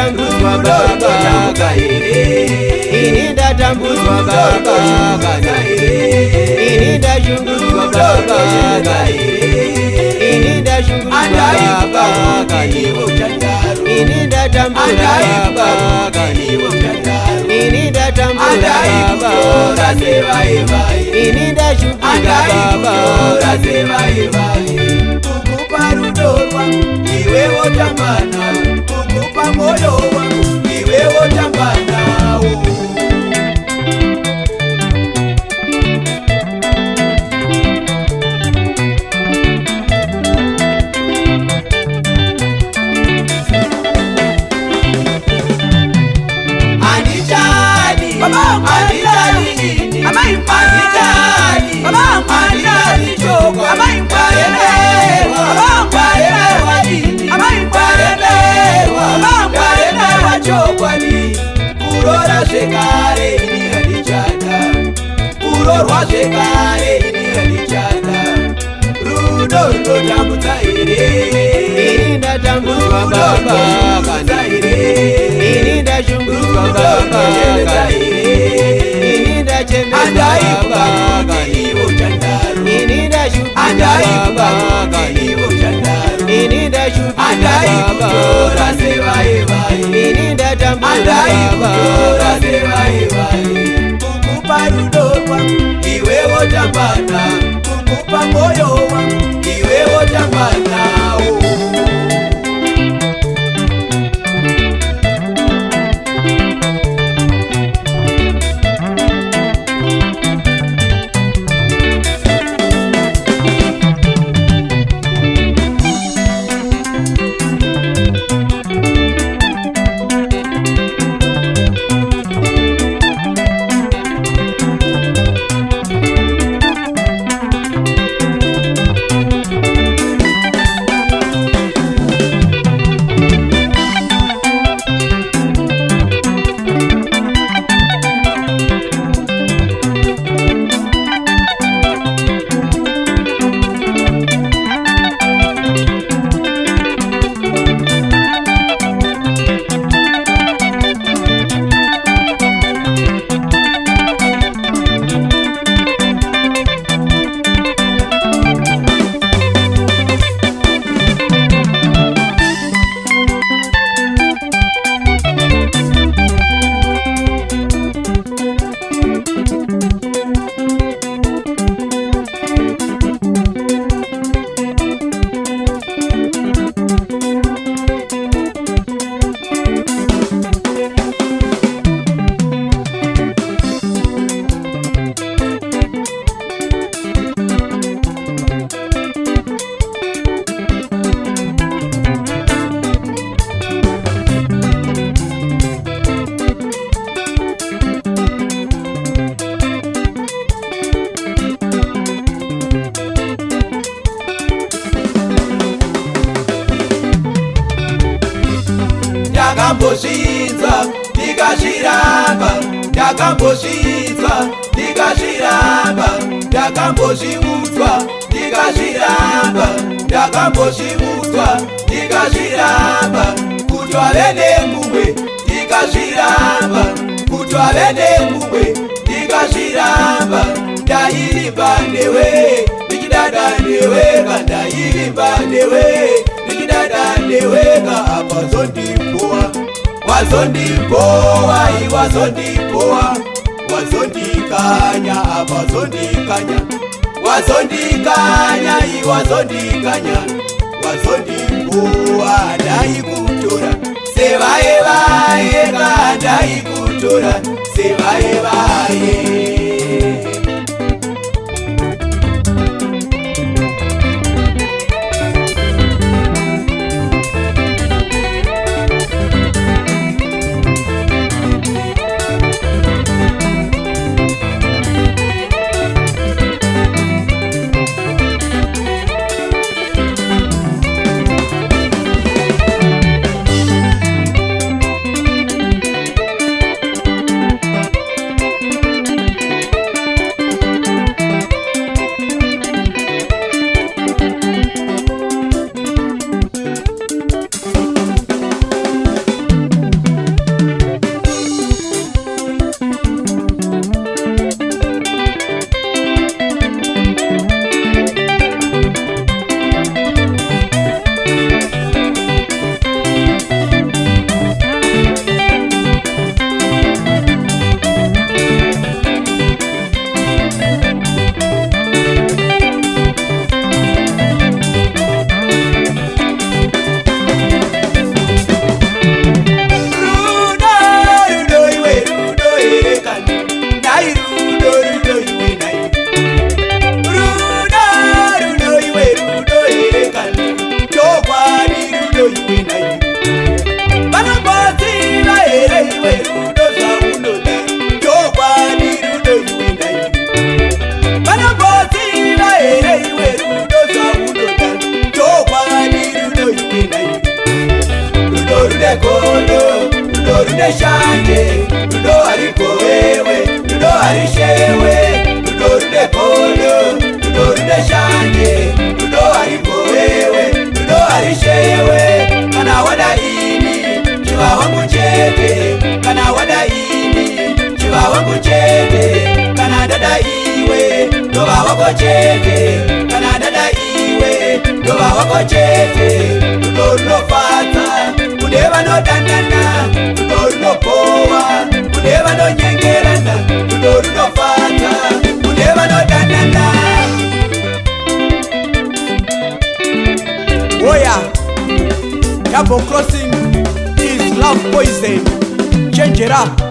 ndatambudzwa baba ini ndatambudzwa baba ini ndashungurudzwa baba ini ndashungurudzwa baba ini ndatambudzwa baba ini ndatambudzwa baba ini ndashungurudzwa baba kukupa rudo rwangu iwe wotamba nawo kukupa moyo wangu iwe wotamba nawo kurora zvekare ini handichada kurorwa zvekare ini handichada rudo runotambudza here ini ndatambudzwa baba ini ndashungurudzwa baba ini ndachemedza baba ini ndashungurudzwa baba ini ndashungurudzwa baba ini ndatambudzwa kukupa rudo rwangu iwe wotamba nawo kukupa moyo wangu iwe wotamba nawo ndakambozvinzwa ndikazviramba ndakambozvinzwa ndikazviramba ndakambozviudzwa ndikazviramba ndakambozviudzwa ndikazviramba kuti wave nemumwe ndikazviramba kuti wave nemumwe ndikazviramba ndairimba newe ndichidada neweka ndairimba newe ndichidada neweka apa zondipowa wazondipowa iwazondipowa wazondikanya apa zondikanya wazondikanya iwazondikanya wazondipowa ndaikutora sevaye vayeka ndaikutora sevaye vaye rine shanje, rudo hariko wewe, rudo harishewe, rudo rine kodo, rudo rine shanje, rudo hariko wewe, rudo harishewe. Kana wada ini, chiva wangu chete, kana wada ini, chiva wangu chete, kana dada iwe, doba wako chete, kana dada iwe, doba wako chete. Rudo runofata, kudeva no dandana, rudo runopowa, kudeva no nyengerana, rudo runofata, kudeva no dandana. Oya, double crossing is love poison. Change it up.